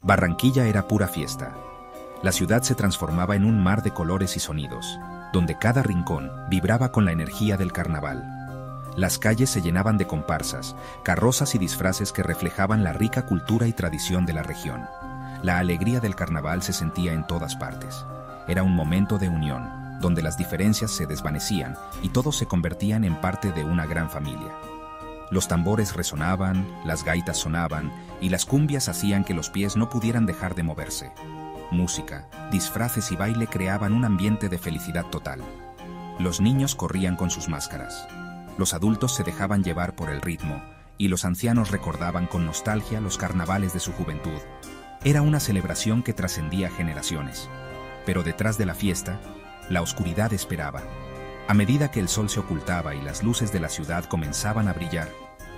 Barranquilla era pura fiesta. La ciudad se transformaba en un mar de colores y sonidos, donde cada rincón vibraba con la energía del carnaval. Las calles se llenaban de comparsas, carrozas y disfraces que reflejaban la rica cultura y tradición de la región. La alegría del carnaval se sentía en todas partes. Era un momento de unión, donde las diferencias se desvanecían y todos se convertían en parte de una gran familia. Los tambores resonaban, las gaitas sonaban y las cumbias hacían que los pies no pudieran dejar de moverse. Música, disfraces y baile creaban un ambiente de felicidad total. Los niños corrían con sus máscaras. Los adultos se dejaban llevar por el ritmo y los ancianos recordaban con nostalgia los carnavales de su juventud. Era una celebración que trascendía generaciones. Pero detrás de la fiesta, la oscuridad esperaba. A medida que el sol se ocultaba y las luces de la ciudad comenzaban a brillar,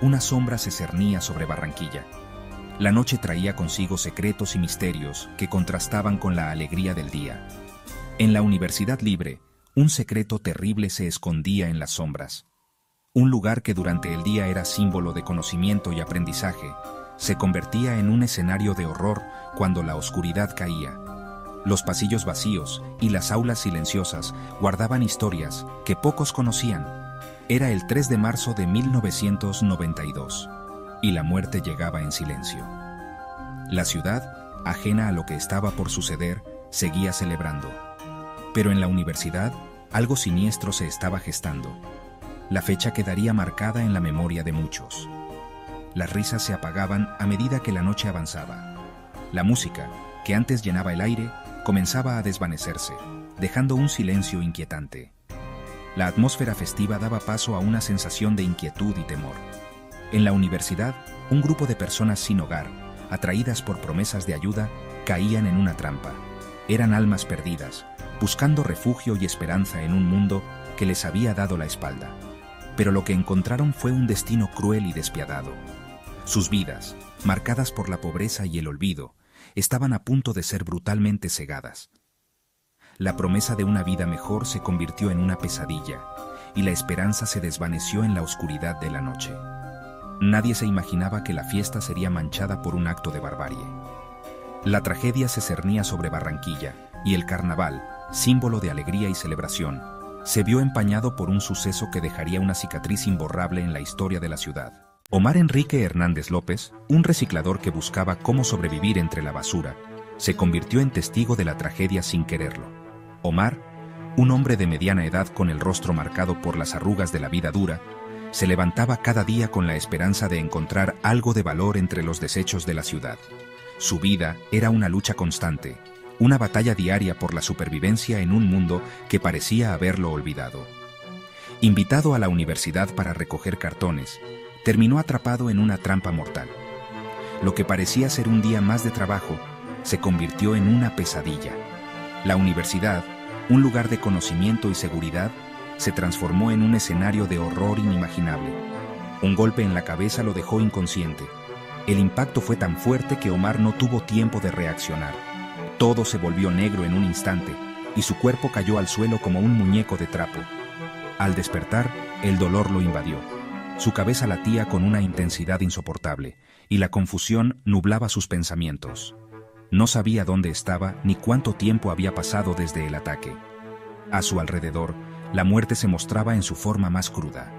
una sombra se cernía sobre Barranquilla. La noche traía consigo secretos y misterios que contrastaban con la alegría del día. En la Universidad Libre, un secreto terrible se escondía en las sombras. Un lugar que durante el día era símbolo de conocimiento y aprendizaje, se convertía en un escenario de horror cuando la oscuridad caía. Los pasillos vacíos y las aulas silenciosas guardaban historias que pocos conocían. Era el 3 de marzo de 1992, y la muerte llegaba en silencio. La ciudad, ajena a lo que estaba por suceder, seguía celebrando. Pero en la universidad, algo siniestro se estaba gestando. La fecha quedaría marcada en la memoria de muchos. Las risas se apagaban a medida que la noche avanzaba. La música, que antes llenaba el aire, comenzaba a desvanecerse, dejando un silencio inquietante. La atmósfera festiva daba paso a una sensación de inquietud y temor. En la universidad, un grupo de personas sin hogar, atraídas por promesas de ayuda, caían en una trampa. Eran almas perdidas, buscando refugio y esperanza en un mundo que les había dado la espalda. Pero lo que encontraron fue un destino cruel y despiadado. Sus vidas, marcadas por la pobreza y el olvido, estaban a punto de ser brutalmente cegadas. La promesa de una vida mejor se convirtió en una pesadilla, y la esperanza se desvaneció en la oscuridad de la noche. Nadie se imaginaba que la fiesta sería manchada por un acto de barbarie. La tragedia se cernía sobre Barranquilla, y el carnaval, símbolo de alegría y celebración, se vio empañado por un suceso que dejaría una cicatriz imborrable en la historia de la ciudad. Omar Enrique Hernández López, un reciclador que buscaba cómo sobrevivir entre la basura, se convirtió en testigo de la tragedia sin quererlo. Omar, un hombre de mediana edad con el rostro marcado por las arrugas de la vida dura, se levantaba cada día con la esperanza de encontrar algo de valor entre los desechos de la ciudad. Su vida era una lucha constante, una batalla diaria por la supervivencia en un mundo que parecía haberlo olvidado. Invitado a la universidad para recoger cartones, terminó atrapado en una trampa mortal. Lo que parecía ser un día más de trabajo, se convirtió en una pesadilla. La universidad, un lugar de conocimiento y seguridad, se transformó en un escenario de horror inimaginable. Un golpe en la cabeza lo dejó inconsciente. El impacto fue tan fuerte que Omar no tuvo tiempo de reaccionar. Todo se volvió negro en un instante, y su cuerpo cayó al suelo como un muñeco de trapo. Al despertar, el dolor lo invadió. Su cabeza latía con una intensidad insoportable, y la confusión nublaba sus pensamientos. No sabía dónde estaba ni cuánto tiempo había pasado desde el ataque. A su alrededor, la muerte se mostraba en su forma más cruda.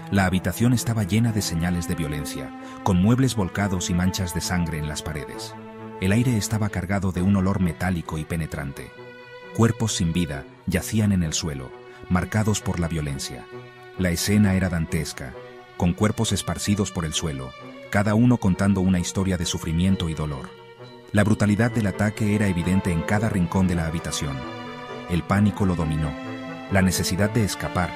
La habitación estaba llena de señales de violencia, con muebles volcados y manchas de sangre en las paredes. El aire estaba cargado de un olor metálico y penetrante. Cuerpos sin vida yacían en el suelo, marcados por la violencia. La escena era dantesca, con cuerpos esparcidos por el suelo, cada uno contando una historia de sufrimiento y dolor. La brutalidad del ataque era evidente en cada rincón de la habitación. El pánico lo dominó, la necesidad de escapar,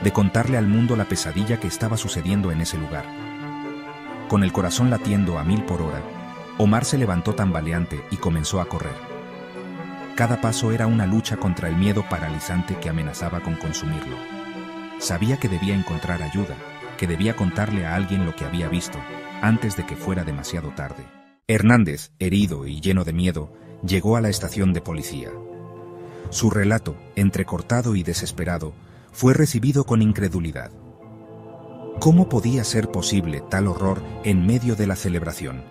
de contarle al mundo la pesadilla que estaba sucediendo en ese lugar. Con el corazón latiendo a 1000 por hora, Omar se levantó tambaleante y comenzó a correr. Cada paso era una lucha contra el miedo paralizante que amenazaba con consumirlo. Sabía que debía encontrar ayuda, que debía contarle a alguien lo que había visto, antes de que fuera demasiado tarde. Hernández, herido y lleno de miedo, llegó a la estación de policía. Su relato, entrecortado y desesperado, fue recibido con incredulidad. ¿Cómo podía ser posible tal horror en medio de la celebración?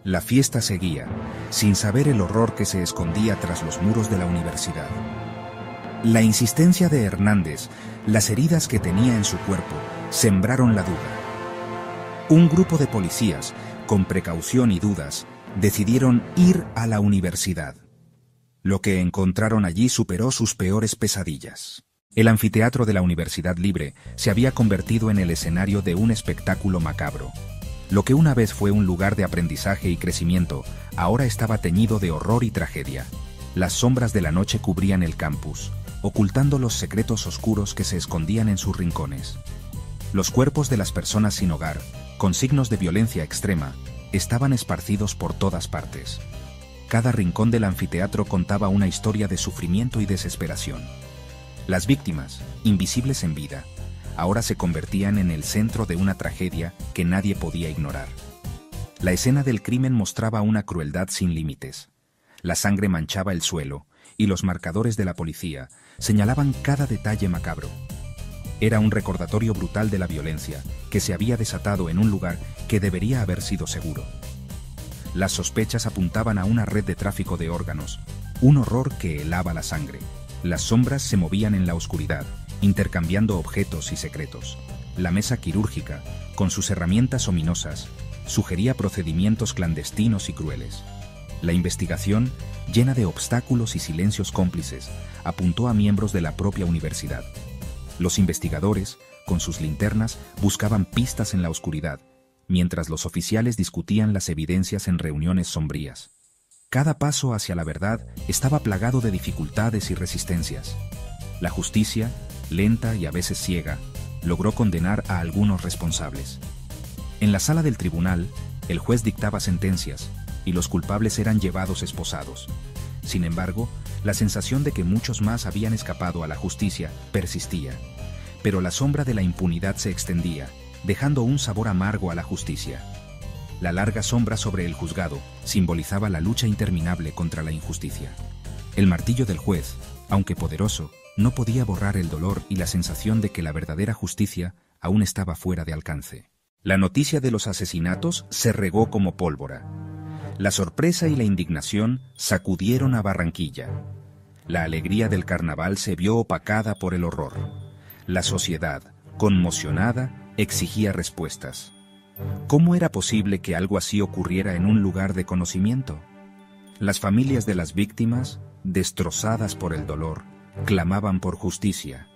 La fiesta seguía, sin saber el horror que se escondía tras los muros de la universidad. La insistencia de Hernández, las heridas que tenía en su cuerpo, sembraron la duda. Un grupo de policías, con precaución y dudas, decidieron ir a la universidad. Lo que encontraron allí superó sus peores pesadillas. El anfiteatro de la Universidad Libre se había convertido en el escenario de un espectáculo macabro. Lo que una vez fue un lugar de aprendizaje y crecimiento, ahora estaba teñido de horror y tragedia. Las sombras de la noche cubrían el campus, ocultando los secretos oscuros que se escondían en sus rincones. Los cuerpos de las personas sin hogar, con signos de violencia extrema, estaban esparcidos por todas partes. Cada rincón del anfiteatro contaba una historia de sufrimiento y desesperación. Las víctimas, invisibles en vida, ahora se convertían en el centro de una tragedia que nadie podía ignorar. La escena del crimen mostraba una crueldad sin límites. La sangre manchaba el suelo, y los marcadores de la policía señalaban cada detalle macabro. Era un recordatorio brutal de la violencia que se había desatado en un lugar que debería haber sido seguro. Las sospechas apuntaban a una red de tráfico de órganos, un horror que helaba la sangre. Las sombras se movían en la oscuridad, intercambiando objetos y secretos. La mesa quirúrgica, con sus herramientas ominosas, sugería procedimientos clandestinos y crueles. La investigación, llena de obstáculos y silencios cómplices, apuntó a miembros de la propia universidad. Los investigadores, con sus linternas, buscaban pistas en la oscuridad, mientras los oficiales discutían las evidencias en reuniones sombrías. Cada paso hacia la verdad estaba plagado de dificultades y resistencias. La justicia, lenta y a veces ciega, logró condenar a algunos responsables. En la sala del tribunal, el juez dictaba sentencias, y los culpables eran llevados esposados. Sin embargo, la sensación de que muchos más habían escapado a la justicia persistía, pero la sombra de la impunidad se extendía, dejando un sabor amargo a la justicia. La larga sombra sobre el juzgado simbolizaba la lucha interminable contra la injusticia. El martillo del juez, aunque poderoso, no podía borrar el dolor y la sensación de que la verdadera justicia aún estaba fuera de alcance. La noticia de los asesinatos se regó como pólvora. La sorpresa y la indignación sacudieron a Barranquilla. La alegría del carnaval se vio opacada por el horror. La sociedad, conmocionada, exigía respuestas. ¿Cómo era posible que algo así ocurriera en un lugar de conocimiento? Las familias de las víctimas, destrozadas por el dolor, clamaban por justicia.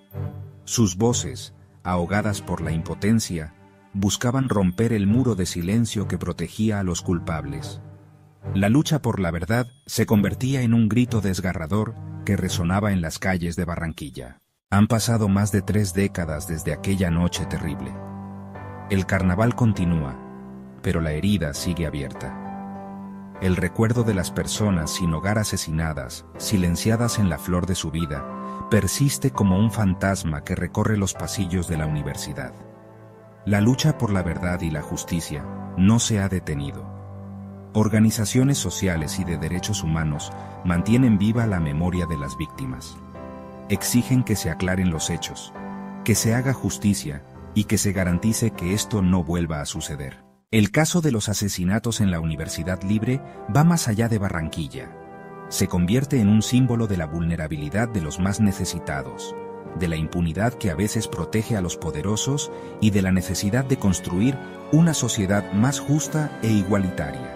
Sus voces, ahogadas por la impotencia, buscaban romper el muro de silencio que protegía a los culpables. La lucha por la verdad se convertía en un grito desgarrador que resonaba en las calles de Barranquilla. Han pasado más de 3 décadas desde aquella noche terrible. El carnaval continúa, pero la herida sigue abierta. El recuerdo de las personas sin hogar asesinadas, silenciadas en la flor de su vida, persiste como un fantasma que recorre los pasillos de la universidad. La lucha por la verdad y la justicia no se ha detenido. Organizaciones sociales y de derechos humanos mantienen viva la memoria de las víctimas. Exigen que se aclaren los hechos, que se haga justicia y que se garantice que esto no vuelva a suceder. El caso de los asesinatos en la Universidad Libre va más allá de Barranquilla. Se convierte en un símbolo de la vulnerabilidad de los más necesitados, de la impunidad que a veces protege a los poderosos y de la necesidad de construir una sociedad más justa e igualitaria.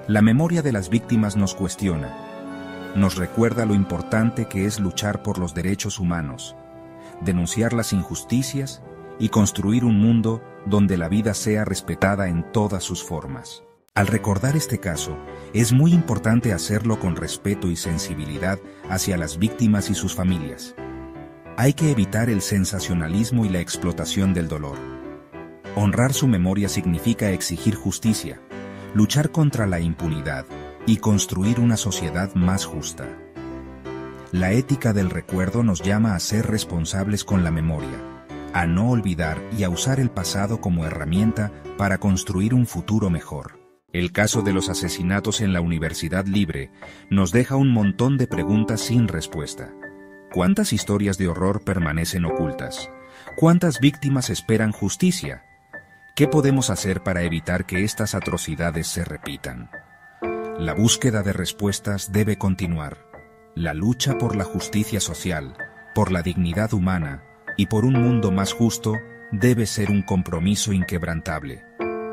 La memoria de las víctimas nos cuestiona, nos recuerda lo importante que es luchar por los derechos humanos, denunciar las injusticias y construir un mundo donde la vida sea respetada en todas sus formas. Al recordar este caso, es muy importante hacerlo con respeto y sensibilidad hacia las víctimas y sus familias. Hay que evitar el sensacionalismo y la explotación del dolor. Honrar su memoria significa exigir justicia, luchar contra la impunidad y construir una sociedad más justa. La ética del recuerdo nos llama a ser responsables con la memoria, a no olvidar y a usar el pasado como herramienta para construir un futuro mejor. El caso de los asesinatos en la Universidad Libre nos deja un montón de preguntas sin respuesta. ¿Cuántas historias de horror permanecen ocultas? ¿Cuántas víctimas esperan justicia? ¿Qué podemos hacer para evitar que estas atrocidades se repitan? La búsqueda de respuestas debe continuar. La lucha por la justicia social, por la dignidad humana y por un mundo más justo debe ser un compromiso inquebrantable.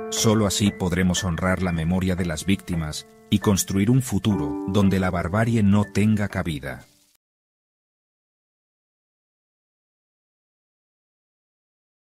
Solo así podremos honrar la memoria de las víctimas y construir un futuro donde la barbarie no tenga cabida.